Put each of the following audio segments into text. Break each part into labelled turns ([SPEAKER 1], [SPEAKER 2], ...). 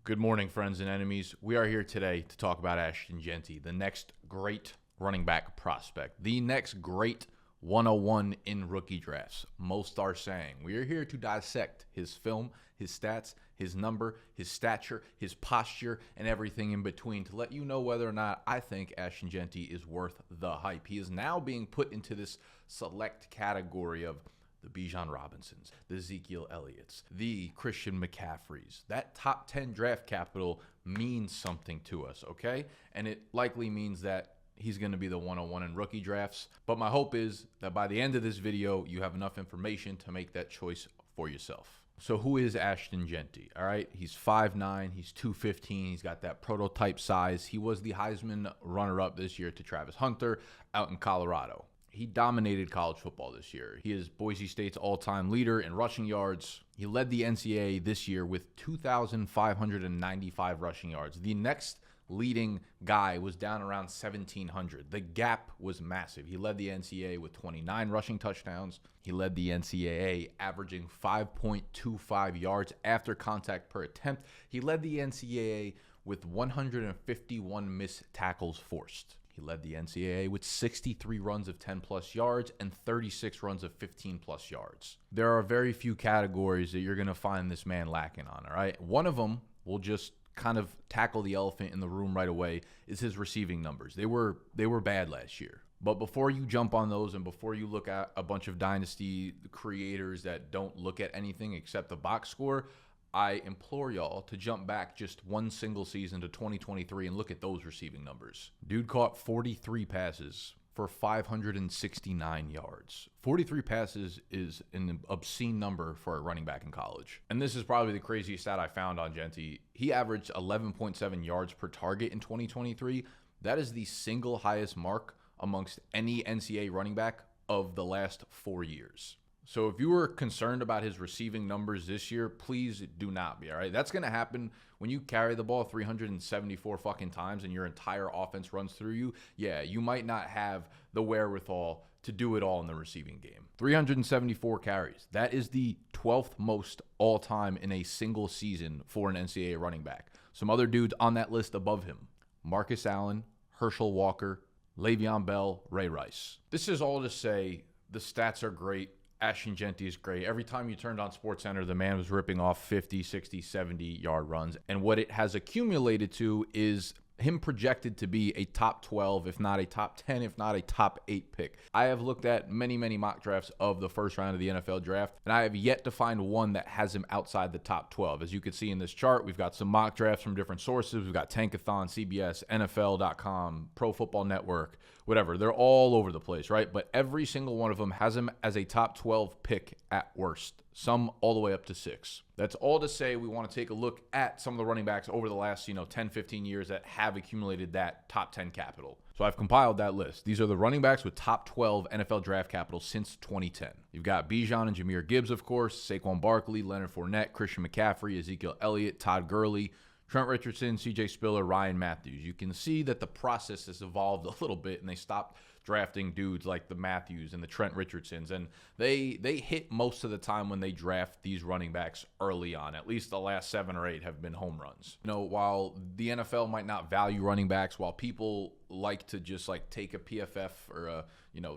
[SPEAKER 1] Good morning, friends and enemies. We are here today to talk about Ashton Jeanty, the next great running back prospect, the next great 101 in rookie drafts. Most are saying. We are here to dissect his film, his stats, his number, his stature, his posture, and everything in between to let you know whether or not I think Ashton Jeanty is worth the hype. He is now being put into this select category of the Bijan Robinsons, the Ezekiel Elliott's, the Christian McCaffreys. That top 10 draft capital means something to us, okay? And it likely means that he's going to be the 101 in rookie drafts. But my hope is that by the end of this video, you have enough information to make that choice for yourself. So who is Ashton Jeanty? All right, he's 5'9", he's 215, he's got that prototype size. He was the Heisman runner-up this year to Travis Hunter out in Colorado. He dominated college football this year. He is Boise State's all-time leader in rushing yards. He led the NCAA this year with 2,595 rushing yards. The next leading guy was down around 1,700. The gap was massive. He led the NCAA with 29 rushing touchdowns. He led the NCAA averaging 5.25 yards after contact per attempt. He led the NCAA with 151 missed tackles forced. He led the NCAA with 63 runs of 10-plus yards and 36 runs of 15-plus yards. There are very few categories that you're going to find this man lacking on, all right? One of them will just kind of tackle the elephant in the room right away is his receiving numbers. They were bad last year. But before you jump on those and before you look at a bunch of Dynasty creators that don't look at anything except the box score, I implore y'all to jump back just one single season to 2023 and look at those receiving numbers. Dude caught 43 passes for 569 yards. 43 passes is an obscene number for a running back in college. And this is probably the craziest stat I found on Jeanty. He averaged 11.7 yards per target in 2023. That is the single highest mark amongst any NCAA running back of the last 4 years. So if you were concerned about his receiving numbers this year, please do not be, all right? That's going to happen when you carry the ball 374 fucking times and your entire offense runs through you. Yeah, you might not have the wherewithal to do it all in the receiving game. 374 carries. That is the 12th most all-time in a single season for an NCAA running back. Some other dudes on that list above him: Marcus Allen, Herschel Walker, Le'Veon Bell, Ray Rice. This is all to say the stats are great. Ashton Jeanty is great. Every time you turned on SportsCenter, the man was ripping off 50, 60, 70-yard runs. And what it has accumulated to is him projected to be a top 12, if not a top 10, if not a top 8 pick. I have looked at many, many mock drafts of the first round of the NFL draft, and I have yet to find one that has him outside the top 12. As you can see in this chart, we've got some mock drafts from different sources. We've got Tankathon, CBS, NFL.com, Pro Football Network, whatever. They're all over the place, right? But every single one of them has him as a top 12 pick at worst, some all the way up to 6. That's all to say we want to take a look at some of the running backs over the last 10, 15 years that have accumulated that top 10 capital. So I've compiled that list. These are the running backs with top 12 NFL draft capital since 2010. You've got Bijan and Jahmyr Gibbs, of course, Saquon Barkley, Leonard Fournette, Christian McCaffrey, Ezekiel Elliott, Todd Gurley, Trent Richardson, CJ Spiller, Ryan Matthews. You can see that the process has evolved a little bit, and they stopped drafting dudes like the Matthews and the Trent Richardsons, and they hit most of the time when they draft these running backs early on. At least the last 7 or 8 have been home runs. While the NFL might not value running backs, while people like to just take a PFF or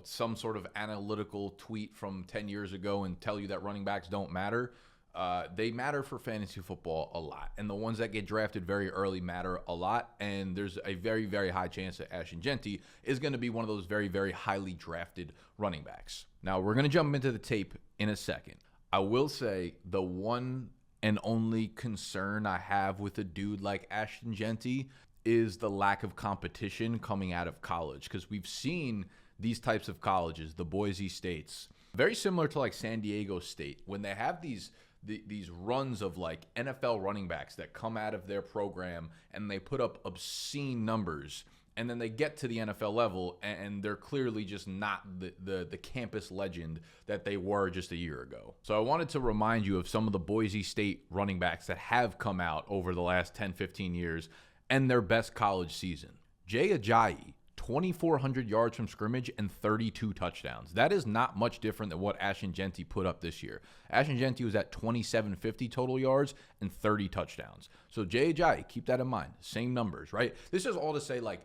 [SPEAKER 1] some sort of analytical tweet from 10 years ago and tell you that running backs don't matter, they matter for fantasy football a lot, and the ones that get drafted very early matter a lot, and there's a very, very high chance that Ashton Jeanty is going to be one of those very, very highly drafted running backs. Now, we're going to jump into the tape in a second. I will say the one and only concern I have with a dude like Ashton Jeanty is the lack of competition coming out of college, because we've seen these types of colleges, the Boise States, very similar to San Diego State, when they have these runs of NFL running backs that come out of their program and they put up obscene numbers, and then they get to the NFL level and they're clearly just not the campus legend that they were just a year ago. So I wanted to remind you of some of the Boise State running backs that have come out over the last 10, 15 years and their best college season. Jay Ajayi, 2,400 yards from scrimmage and 32 touchdowns. That is not much different than what Ashton Jeanty put up this year. Ashton Jeanty was at 2,750 total yards and 30 touchdowns. So J.J., keep that in mind. Same numbers, right? This is all to say, like,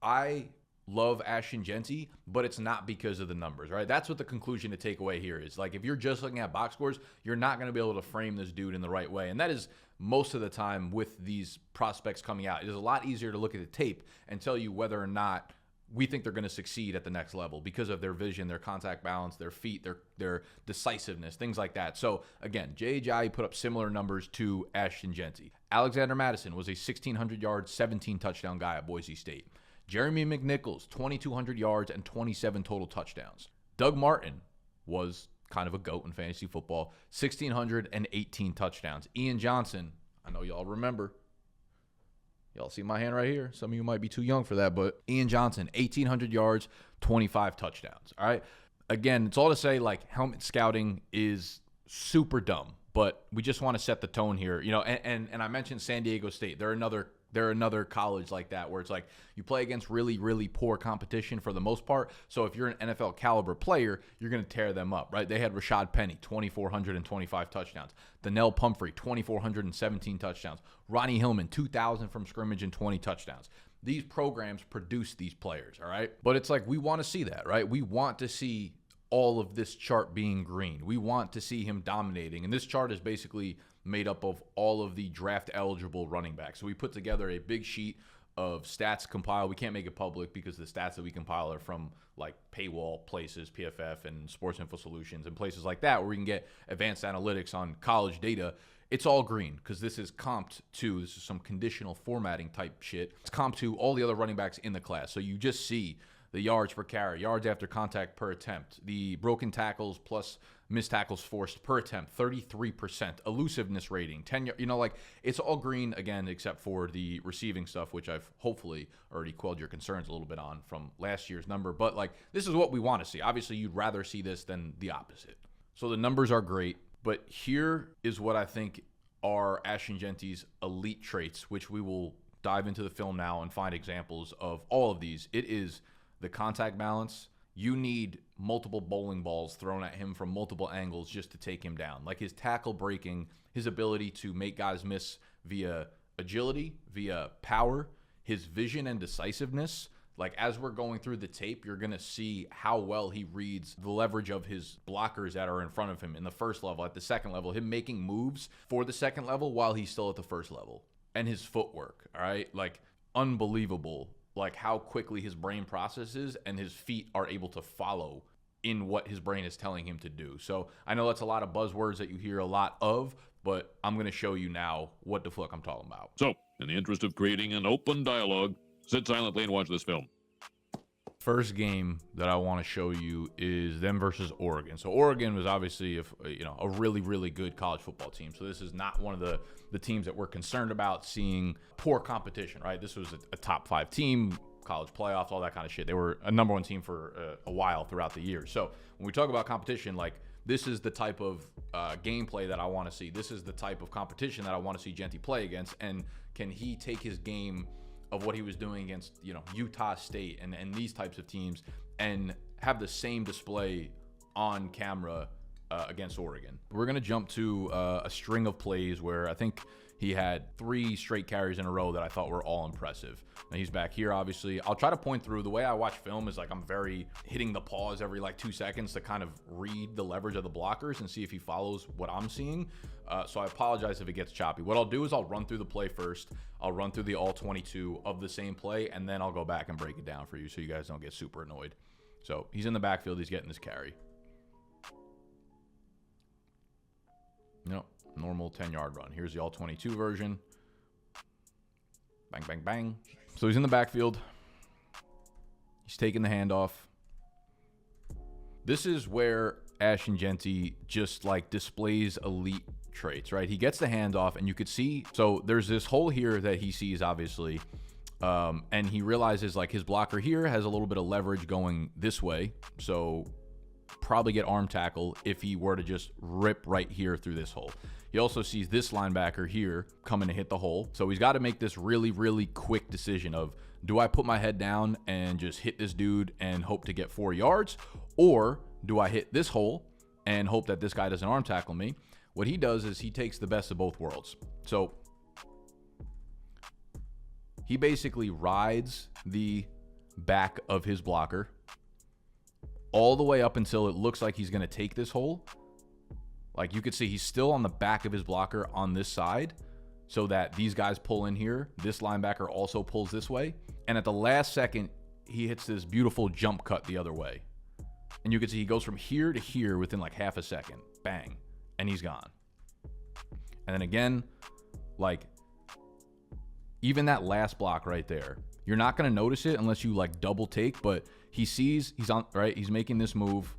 [SPEAKER 1] I love Ashton Jeanty, but it's not because of the numbers, right? That's what the conclusion to take away here is. Like, if you're just looking at box scores, you're not going to be able to frame this dude in the right way. And that is most of the time with these prospects coming out. It is a lot easier to look at the tape and tell you whether or not we think they're going to succeed at the next level because of their vision, their contact balance, their feet, their decisiveness, things like that. So again, J.J. put up similar numbers to Ashton Jeanty. Alexander Madison was a 1,600-yard, 17-touchdown guy at Boise State. Jeremy McNichols, 2,200 yards and 27 total touchdowns. Doug Martin was kind of a GOAT in fantasy football, 1,618 touchdowns. Ian Johnson, I know y'all remember. Y'all see my hand right here. Some of you might be too young for that, but Ian Johnson, 1,800 yards, 25 touchdowns. All right. Again, it's all to say, like, helmet scouting is super dumb, but we just want to set the tone here. You know, and I mentioned San Diego State. They're another college like that where it's like you play against really, really poor competition for the most part. So if you're an NFL caliber player, you're going to tear them up, right? They had Rashad Penny, 2,425 touchdowns. Donnell Pumphrey, 2,417 touchdowns. Ronnie Hillman, 2,000 from scrimmage and 20 touchdowns. These programs produce these players, all right? But it's like we want to see that, right? We want to see all of this chart being green. We want to see him dominating. And this chart is basically made up of all of the draft-eligible running backs. So we put together a big sheet of stats compiled. We can't make it public because the stats that we compile are from, like, paywall places, PFF and Sports Info Solutions and places like that where we can get advanced analytics on college data. It's all green because this is comped to, this is some conditional formatting type shit. It's comped to all the other running backs in the class. So you just see the yards per carry, yards after contact per attempt, the broken tackles plus missed tackles forced per attempt, 33%, elusiveness rating, 10, you know, like, it's all green again, except for the receiving stuff, which I've hopefully already quelled your concerns a little bit on from last year's number. But, like, this is what we want to see. Obviously, you'd rather see this than the opposite. So the numbers are great, but here is what I think are Ashton Jeanty's elite traits, which we will dive into the film now and find examples of all of these. It is the contact balance. You need multiple bowling balls thrown at him from multiple angles just to take him down. Like, his tackle breaking, his ability to make guys miss via agility, via power, his vision and decisiveness. Like, as we're going through the tape, you're going to see how well he reads the leverage of his blockers that are in front of him in the first level, at the second level, him making moves for the second level while he's still at the first level. And his footwork, all right? Like, unbelievable. Like, how quickly his brain processes and his feet are able to follow in what his brain is telling him to do. So I know that's a lot of buzzwords that you hear a lot of, but I'm going to show you now what the fuck I'm talking about.
[SPEAKER 2] So, in the interest of creating an open dialogue, sit silently and watch this film.
[SPEAKER 1] First game that I want to show you is them versus Oregon. So Oregon was obviously a really, really good college football team. So this is not one of the teams that we're concerned about seeing poor competition, right? This was a top 5 team, college playoffs, all that kind of shit. They were a number 1 team for a while throughout the year. So when we talk about competition, like, this is the type of gameplay that I want to see. This is the type of competition that I want to see Jeanty play against. And can he take his game of what he was doing against, Utah State and these types of teams and have the same display on camera against Oregon? We're going to jump to a string of plays where I think he had 3 straight carries in a row that I thought were all impressive. Now he's back here, obviously. I'll try to point through. The way I watch film is like I'm very hitting the pause every 2 seconds to kind of read the leverage of the blockers and see if he follows what I'm seeing. So I apologize if it gets choppy. What I'll do is I'll run through the play first. I'll run through the all 22 of the same play, and then I'll go back and break it down for you so you guys don't get super annoyed. So he's in the backfield. He's getting this carry. Normal 10-yard run. Here's the all 22 version. Bang, bang, bang. So he's in the backfield. He's taking the handoff. This is where Ashton Jeanty just displays elite traits, right? He gets the handoff, and you could see, so there's this hole here that he sees, obviously, and he realizes his blocker here has a little bit of leverage going this way, so probably get arm tackle if he were to just rip right here through this hole. He also sees this linebacker here coming to hit the hole. So he's got to make this really, really quick decision of, do I put my head down and just hit this dude and hope to get 4 yards? Or do I hit this hole and hope that this guy doesn't arm tackle me? What he does is he takes the best of both worlds. So he basically rides the back of his blocker all the way up until it looks like he's going to take this hole. Like you could see he's still on the back of his blocker on this side, so that these guys pull in here. This linebacker also pulls this way. And at the last second, he hits this beautiful jump cut the other way. And you can see he goes from here to here within like half a second. Bang. And he's gone. And then again, like even that last block right there, you're not going to notice it unless you like double take, but he sees he's on, right? He's making this move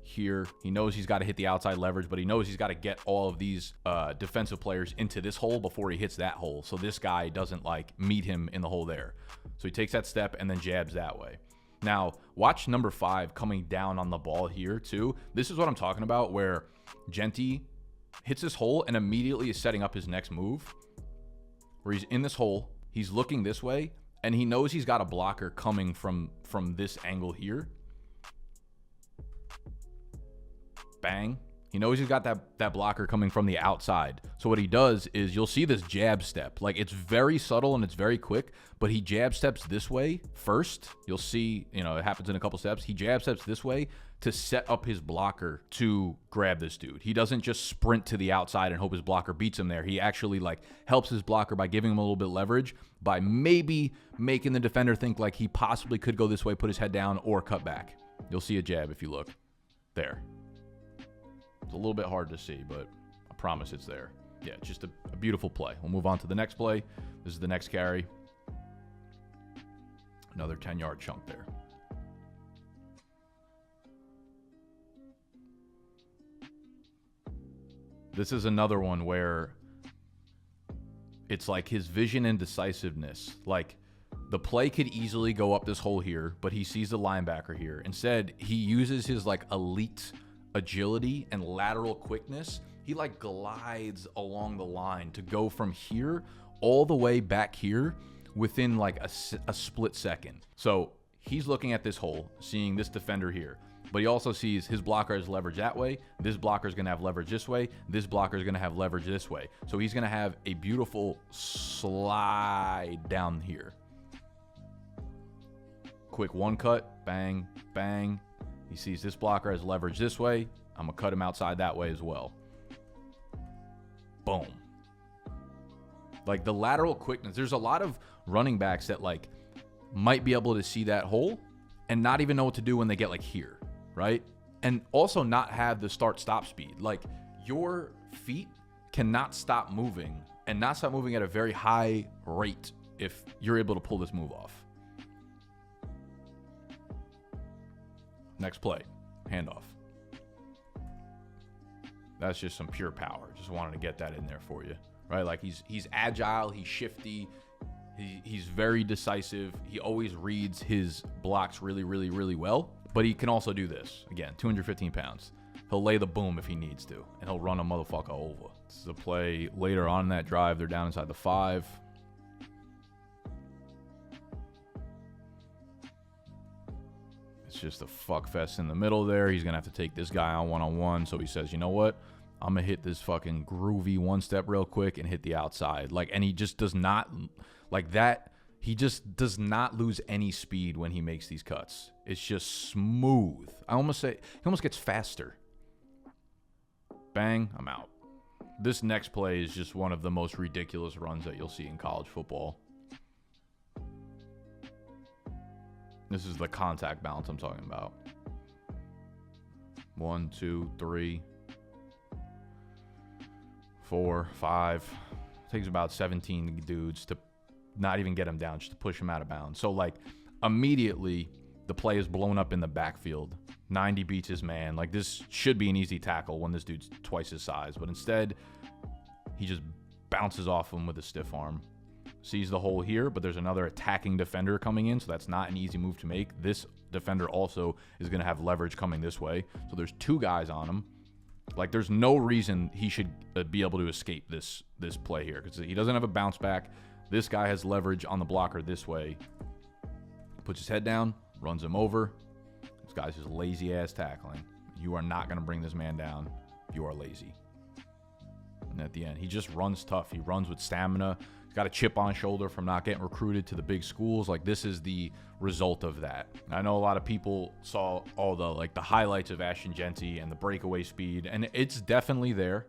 [SPEAKER 1] here. He knows he's got to hit the outside leverage, but he knows he's got to get all of these defensive players into this hole before he hits that hole. So this guy doesn't like meet him in the hole there. So he takes that step and then jabs that way. Now, watch number 5 coming down on the ball here too. This is what I'm talking about, where Jeanty hits this hole and immediately is setting up his next move, where he's in this hole, he's looking this way, and he knows he's got a blocker coming from this angle here. Bang. He knows he's got that blocker coming from the outside. So what he does is, you'll see this jab step. Like, it's very subtle and it's very quick, but he jab steps this way first. You'll see, you know, it happens in a couple steps. He jab steps this way to set up his blocker to grab this dude. He doesn't just sprint to the outside and hope his blocker beats him there. He actually like helps his blocker by giving him a little bit of leverage, by maybe making the defender think like he possibly could go this way, put his head down, or cut back. You'll see a jab if you look. There. It's a little bit hard to see, but I promise it's there. Yeah, it's just a beautiful play. We'll move on to the next play. This is the next carry. Another 10-yard chunk there. This is another one where it's like his vision and decisiveness. Like, the play could easily go up this hole here, but he sees the linebacker here. Instead, he uses his like elite agility and lateral quickness. He like glides along the line to go from here all the way back here within like a split second. So he's looking at this hole, seeing this defender here, but he also sees his blocker has leverage that way. This blocker is going to have leverage this way. This blocker is going to have leverage this way. So he's going to have a beautiful slide down here. Quick one cut, bang, bang. He sees this blocker has leverage this way. I'm going to cut him outside that way as well. Boom. Like, the lateral quickness. There's a lot of running backs that like might be able to see that hole and not even know what to do when they get like here, right? And also not have the start-stop speed. Like, your feet cannot stop moving, and not stop moving at a very high rate if you're able to pull this move off. Next play, handoff. That's just some pure power. Just wanted to get that in there for you, right? Like, he's agile, he's shifty, he's very decisive. He always reads his blocks really, really, really well. But he can also do this. Again, 215 pounds. He'll lay the boom if he needs to, and he'll run a motherfucker over. This is a play later on in that drive. They're down inside the 5. It's just a fuck fest in the middle there. He's going to have to take this guy on one-on-one. So he says, you know what? I'm going to hit this fucking groovy one-step real quick and hit the outside. Like, and he just does not, like that, he just does not lose any speed when he makes these cuts. It's just smooth. I almost say, he almost gets faster. Bang, I'm out. This next play is just one of the most ridiculous runs that you'll see in college football. This is the contact balance I'm talking about. 1, 2, 3, 4, 5. Takes about 17 dudes to not even get him down, just to push him out of bounds. So, like, immediately the play is blown up in the backfield. 90 beats his man. Like, this should be an easy tackle when this dude's twice his size. But instead, he just bounces off him with a stiff arm. Sees the hole here, but there's another attacking defender coming in, so that's not an easy move to make. This defender also is going to have leverage coming this way. So there's 2 guys on him. Like, there's no reason he should be able to escape this play here because he doesn't have a bounce back. This guy has leverage on the blocker this way. Puts his head down, runs him over. This guy's just lazy-ass tackling. You are not going to bring this man down. You are lazy. And at the end, he just runs tough. He runs with stamina. He's got a chip on his shoulder from not getting recruited to the big schools. Like, this is the result of that. I know a lot of people saw all the highlights of Ashton Jeanty and the breakaway speed, and it's definitely there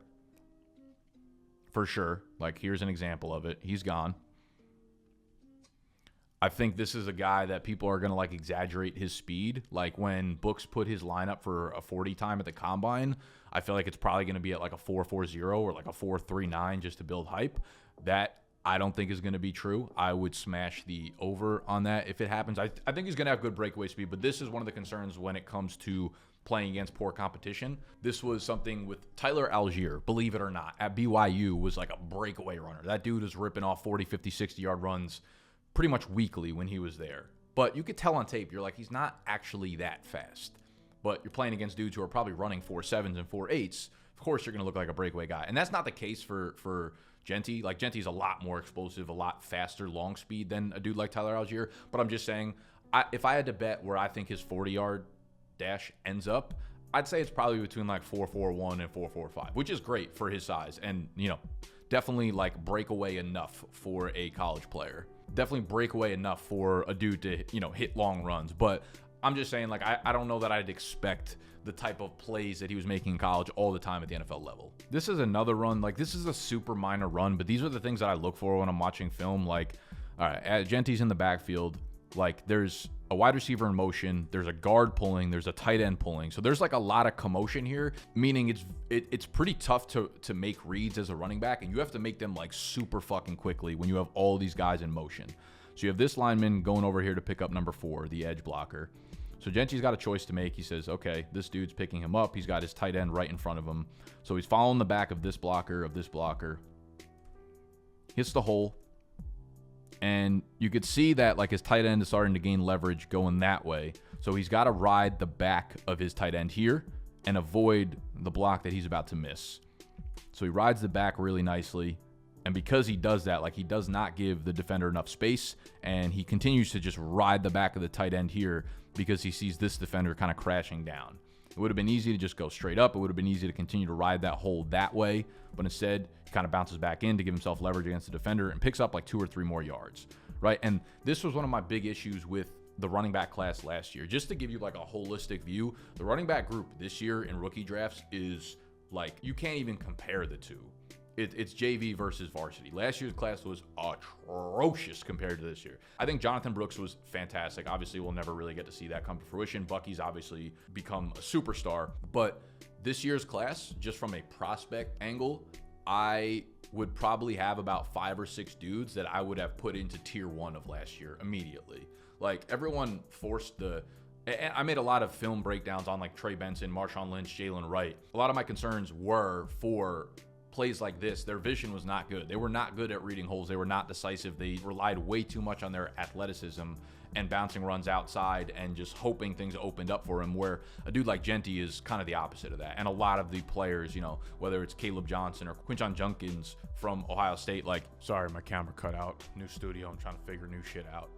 [SPEAKER 1] for sure. Like, here's an example of it. He's gone. I think this is a guy that people are going to like exaggerate his speed. Like when Books put his lineup for a 40 time at the combine, I feel like it's probably going to be at like a 4.40 or like a 4.39 just to build hype. That I don't think is going to be true. I would smash the over on that if it happens. I think he's going to have good breakaway speed, but this is one of the concerns when it comes to playing against poor competition. This was something with Tyler Algier, believe it or not, at BYU was like a breakaway runner. That dude was ripping off 40, 50, 60-yard runs pretty much weekly when he was there. But you could tell on tape, you're like, he's not actually that fast. But you're playing against dudes who are probably running 4.7s and 4.8s. Of course, you're going to look like a breakaway guy. And that's not the case for Jeanty. Like, Genty's a lot more explosive, a lot faster long speed than a dude like Tyler Algier. But I'm just saying, if I had to bet where I think his 40-yard dash ends up, I'd say it's probably between like 4.41 and 4.45, which is great for his size. And, you know, definitely like breakaway enough for a college player. Definitely breakaway enough for a dude to, you know, hit long runs. But I'm just saying, like, I don't know that I'd expect the type of plays that he was making in college all the time at the NFL level. This is another run. Like, this is a super minor run, but these are the things that I look for when I'm watching film. Like, all right, Genty's in the backfield. Like, there's a wide receiver in motion. There's a guard pulling. There's a tight end pulling. So there's like a lot of commotion here, meaning it's pretty tough to make reads as a running back, and you have to make them like super fucking quickly when you have all these guys in motion. So you have this lineman going over here to pick up number 4, the edge blocker. So Genty's got a choice to make. He says, okay, this dude's picking him up. He's got his tight end right in front of him. So he's following the back of this blocker, Hits the hole. And you could see that like his tight end is starting to gain leverage going that way. So he's got to ride the back of his tight end here and avoid the block that he's about to miss. So he rides the back really nicely. And because he does that, like he does not give the defender enough space, and he continues to just ride the back of the tight end here because he sees this defender kind of crashing down. It would have been easy to just go straight up. It would have been easy to continue to ride that hole that way. But instead, he kind of bounces back in to give himself leverage against the defender and picks up like 2 or 3 more yards, right? And this was one of my big issues with the running back class last year. Just to give you like a holistic view, the running back group this year in rookie drafts is like, you can't even compare the two. It's JV versus varsity. Last year's class was atrocious compared to this year. I think Jonathan Brooks was fantastic. Obviously, we'll never really get to see that come to fruition. Bucky's obviously become a superstar. But this year's class, just from a prospect angle, I would probably have about 5 or 6 dudes that I would have put into tier 1 of last year immediately. Like, everyone forced the... And I made a lot of film breakdowns on like Trey Benson, Marshawn Lynch, Jalen Wright. A lot of my concerns were for plays like this. Their vision was not good. They were not good at reading holes. They were not decisive. They relied way too much on their athleticism and bouncing runs outside and just hoping things opened up for him, where a dude like Jeanty is kind of the opposite of that. And a lot of the players, you know, whether it's Caleb Johnson or Quinton Junkins from Ohio State, like, sorry, my camera cut out. New studio. I'm trying to figure new shit out.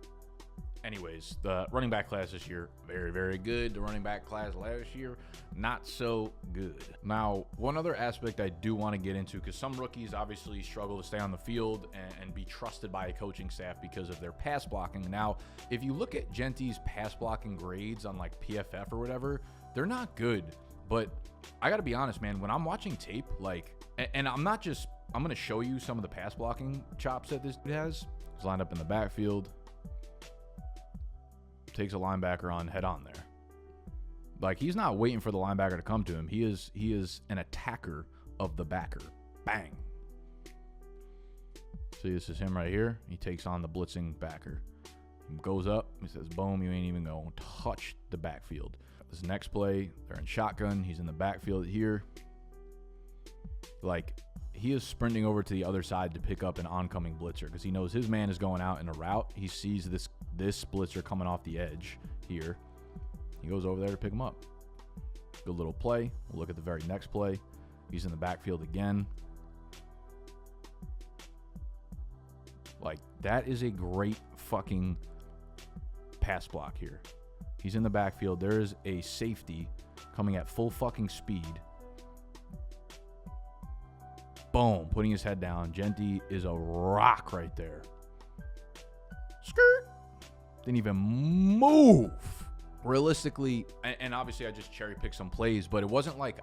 [SPEAKER 1] Anyways, the running back class this year, very, very good. The running back class last year, not so good. Now, one other aspect I do want to get into, because some rookies obviously struggle to stay on the field and be trusted by a coaching staff because of their pass blocking. Now, if you look at Jeanty's pass blocking grades on like PFF or whatever, they're not good. But I got to be honest, man, when I'm watching tape, like, and I'm going to show you some of the pass blocking chops that this dude has. He's lined up in the backfield. Takes a linebacker on head on there. Like, he's not waiting for the linebacker to come to him. He is an attacker of the backer. Bang. See, this is him right here. He takes on the blitzing backer. He goes up. He says, boom, you ain't even going to touch the backfield. This next play, they're in shotgun. He's in the backfield here. Like, he is sprinting over to the other side to pick up an oncoming blitzer because he knows his man is going out in a route. He sees this blitzer coming off the edge here. He goes over there to pick him up. Good little play. We'll look at the very next play. He's in the backfield again. Like, that is a great fucking pass block here. He's in the backfield. There is a safety coming at full fucking speed. Boom, putting his head down. Jeanty is a rock right there. Skirt. Didn't even move. Realistically, and obviously I just cherry picked some plays, but it wasn't like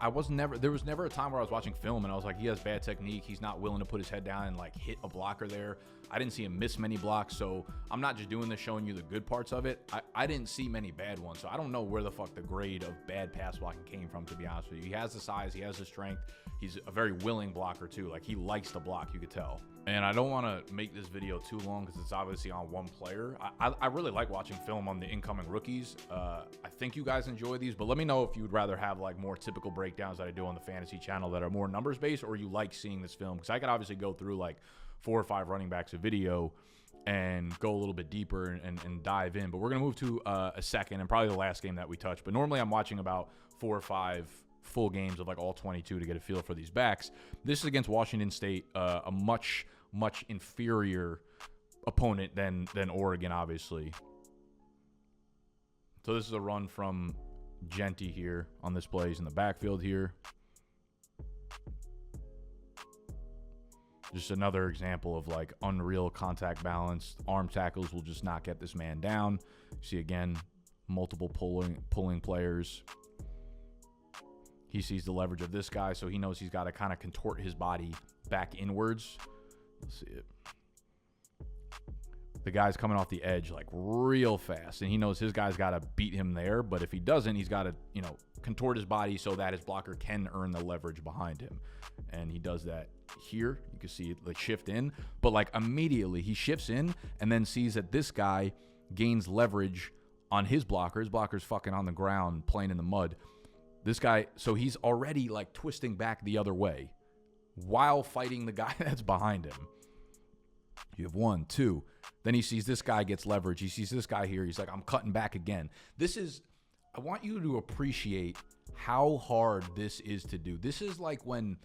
[SPEAKER 1] there was never a time where I was watching film and I was like, he has bad technique. He's not willing to put his head down and like hit a blocker there. I didn't see him miss many blocks, so I'm not just doing this showing you the good parts of it. I didn't see many bad ones, so I don't know where the fuck the grade of bad pass blocking came from, to be honest with you. He has the size, he has the strength. He's a very willing blocker too. Like, he likes to block, you could tell. And I don't want to make this video too long because it's obviously on one player. I really like watching film on the incoming rookies. I think you guys enjoy these, but let me know if you'd rather have like more typical breakdowns that I do on the fantasy channel that are more numbers based, or you like seeing this film, because I could obviously go through like 4 or 5 running backs a video and go a little bit deeper and dive in. But we're going to move to a second and probably the last game that we touch. But normally I'm watching about 4 or 5 full games of like all 22 to get a feel for these backs. This is against Washington State, a much inferior opponent than Oregon, obviously. So this is a run from Jeanty here on this play. He's in the backfield here. Just another example of like unreal contact balance. Arm tackles will just not get this man down. See again, multiple pulling players. He sees the leverage of this guy, so he knows he's got to kind of contort his body back inwards. Let's see it. The guy's coming off the edge like real fast, and he knows his guy's got to beat him there. But if he doesn't, he's got to, contort his body so that his blocker can earn the leverage behind him. And he does that here. You can see it like shift in, but like immediately he shifts in and then sees that this guy gains leverage on his blocker. His blocker's fucking on the ground playing in the mud. This guy, so he's already like twisting back the other way while fighting the guy that's behind him. You have 1, 2. Then he sees this guy gets leverage. He sees this guy here. He's like, I'm cutting back again. I want you to appreciate how hard this is to do. This is like when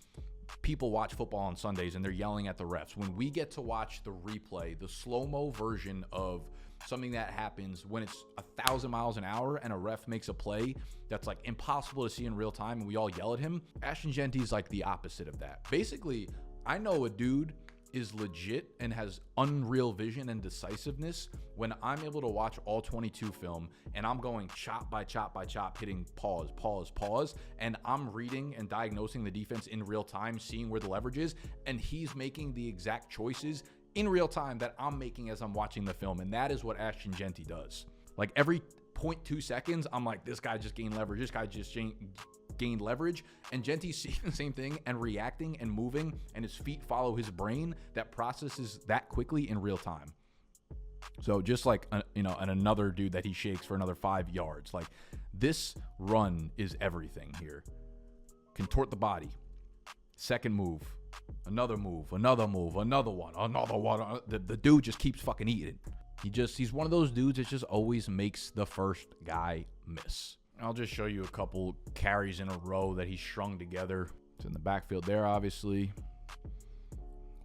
[SPEAKER 1] people watch football on Sundays and they're yelling at the refs. When we get to watch the replay, the slow-mo version of something that happens when it's 1,000 miles an hour and a ref makes a play that's like impossible to see in real time and we all yell at him. Ashton Jeanty is like the opposite of that. Basically, I know a dude is legit and has unreal vision and decisiveness when I'm able to watch all 22 film and I'm going chop by chop by chop, hitting pause, and I'm reading and diagnosing the defense in real time, seeing where the leverage is, and he's making the exact choices in real time that I'm making as I'm watching the film. And that is what Ashton Jeanty does. Like every 0.2 seconds, I'm like, this guy just gained leverage. This guy just gained leverage. And Jeanty's seeing the same thing and reacting and moving, and his feet follow his brain that processes that quickly in real time. So just like, another dude that he shakes for another 5 yards. Like, this run is everything here. Contort the body. Second move. Another move, another one. The dude just keeps fucking eating. He's one of those dudes that just always makes the first guy miss. I'll just show you a couple carries in a row that he strung together. It's in the backfield there, obviously.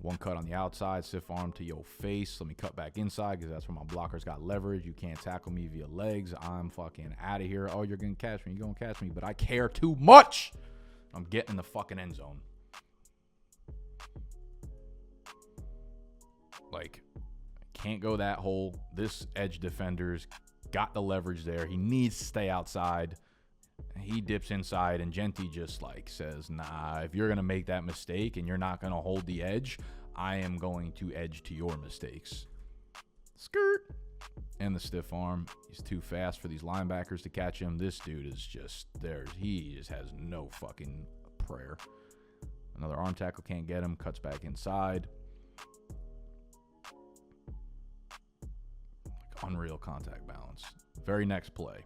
[SPEAKER 1] One cut on the outside, stiff arm to your face. Let me cut back inside because that's where my blockers got leverage. You can't tackle me via legs. I'm fucking out of here. Oh, you're going to catch me. You're going to catch me, but I care too much. I'm getting in the fucking end zone. Like, can't go that hole. This edge defender's got the leverage there. He needs to stay outside. He dips inside, and Jeanty just like says, nah, if you're going to make that mistake and you're not going to hold the edge, I am going to edge to your mistakes. Skirt. And the stiff arm. He's too fast for these linebackers to catch him. This dude is just there. He just has no fucking prayer. Another arm tackle can't get him. Cuts back inside. Unreal contact balance. Very next play.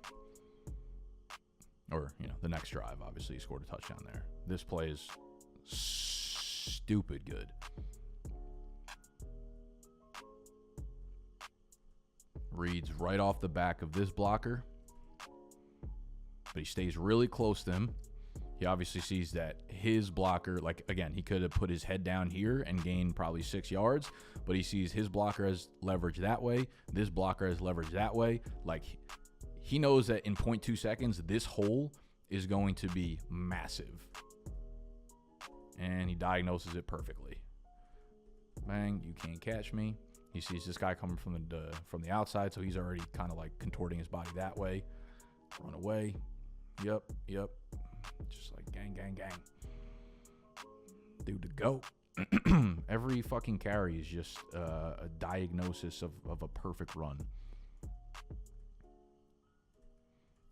[SPEAKER 1] Or, the next drive. Obviously, he scored a touchdown there. This play is stupid good. Reads right off the back of this blocker. But he stays really close to him. He obviously sees that his blocker, like, again, he could have put his head down here and gained probably 6 yards, but he sees his blocker has leverage that way. This blocker has leverage that way. Like, he knows that in 0.2 seconds, this hole is going to be massive. And he diagnoses it perfectly. Bang, you can't catch me. He sees this guy coming from the outside, so he's already kind of like contorting his body that way. Run away. Yep. Just like gang. Dude, to go. Every fucking carry is just a diagnosis of a perfect run.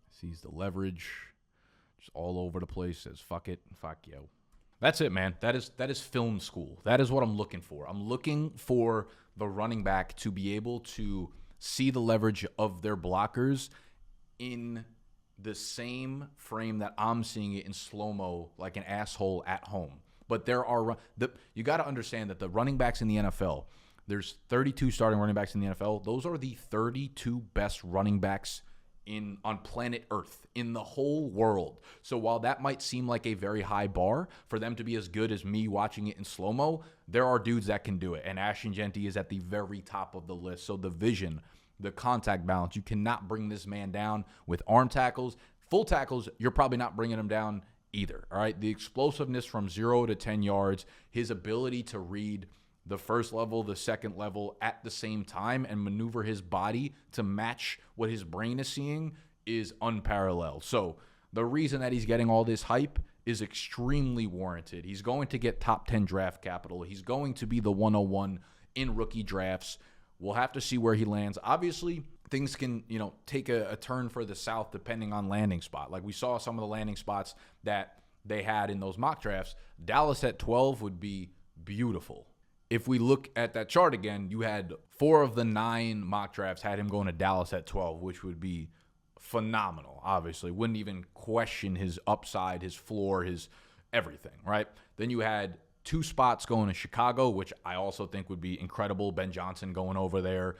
[SPEAKER 1] Sees the leverage. Just all over the place. Says, fuck it. Fuck yo. That's it, man. That is film school. That is what I'm looking for. I'm looking for the running back to be able to see the leverage of their blockers in the same frame that I'm seeing it in slow-mo like an asshole at home. But you got to understand that the running backs in the NFL, there's 32 starting running backs in the NFL. Those are the 32 best running backs on planet Earth, in the whole world. So while that might seem like a very high bar for them to be as good as me watching it in slow-mo, there are dudes that can do it. And Ashton Jeanty is at the very top of the list. So the vision, the contact balance, you cannot bring this man down with arm tackles. Full tackles, you're probably not bringing him down either, all right? The explosiveness from 0 to 10 yards, his ability to read the first level, the second level at the same time and maneuver his body to match what his brain is seeing is unparalleled. So the reason that he's getting all this hype is extremely warranted. He's going to get top 10 draft capital. He's going to be the 101 in rookie drafts. We'll have to see where he lands. Obviously, things can, take a turn for the South depending on landing spot. Like we saw some of the landing spots that they had in those mock drafts. Dallas at 12 would be beautiful. If we look at that chart again, you had 4 of the 9 mock drafts had him going to Dallas at 12, which would be phenomenal, obviously. Wouldn't even question his upside, his floor, his everything, right? Then you had 2 spots going to Chicago, which I also think would be incredible. Ben Johnson going over there,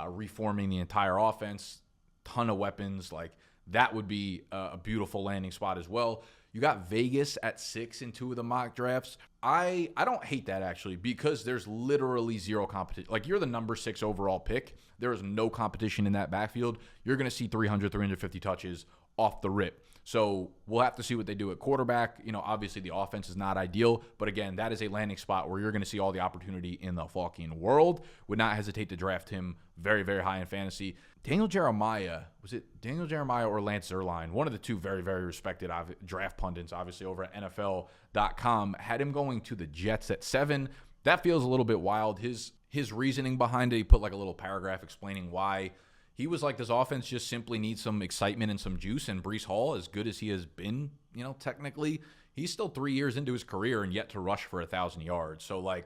[SPEAKER 1] reforming the entire offense, ton of weapons. Like, that would be a beautiful landing spot as well. You got Vegas at 6 in 2 of the mock drafts. I don't hate that, actually, because there's literally zero competition. Like, you're the number 6 overall pick. There is no competition in that backfield. You're going to see 300, 350 touches off the rip. So we'll have to see what they do at quarterback. Obviously the offense is not ideal, but again, that is a landing spot where you're going to see all the opportunity in the fucking world. Would not hesitate to draft him very, very high in fantasy. Daniel Jeremiah, was it Daniel Jeremiah or Lance Zierlein? One of the two very, very respected draft pundits, obviously over at NFL.com, had him going to the Jets at 7. That feels a little bit wild. His reasoning behind it, he put like a little paragraph explaining why. He was like, this offense just simply needs some excitement and some juice. And Breece Hall, as good as he has been, technically, he's still 3 years into his career and yet to rush for 1,000 yards. So, like,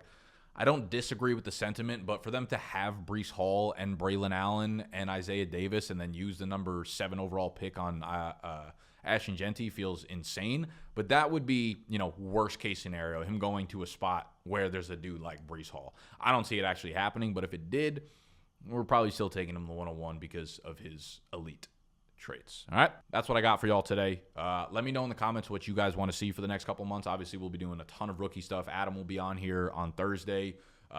[SPEAKER 1] I don't disagree with the sentiment, but for them to have Breece Hall and Braylon Allen and Isaiah Davis and then use the number 7 overall pick on Ashton Jeanty feels insane. But that would be, worst case scenario, him going to a spot where there's a dude like Breece Hall. I don't see it actually happening, but if it did, we're probably still taking him the 101 because of his elite traits. All right, that's what I got for y'all today. Let me know in the comments what you guys want to see for the next couple months. Obviously, we'll be doing a ton of rookie stuff. Adam will be on here on Thursday.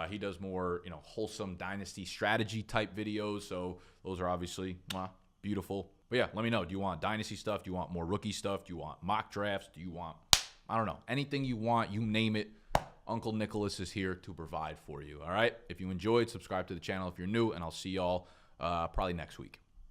[SPEAKER 1] He does more, wholesome dynasty strategy type videos. So those are obviously beautiful. But yeah, let me know. Do you want dynasty stuff? Do you want more rookie stuff? Do you want mock drafts? Do you want, I don't know, anything you want, you name it. Uncle Nicholas is here to provide for you, all right? If you enjoyed, subscribe to the channel if you're new, and I'll see y'all probably next week.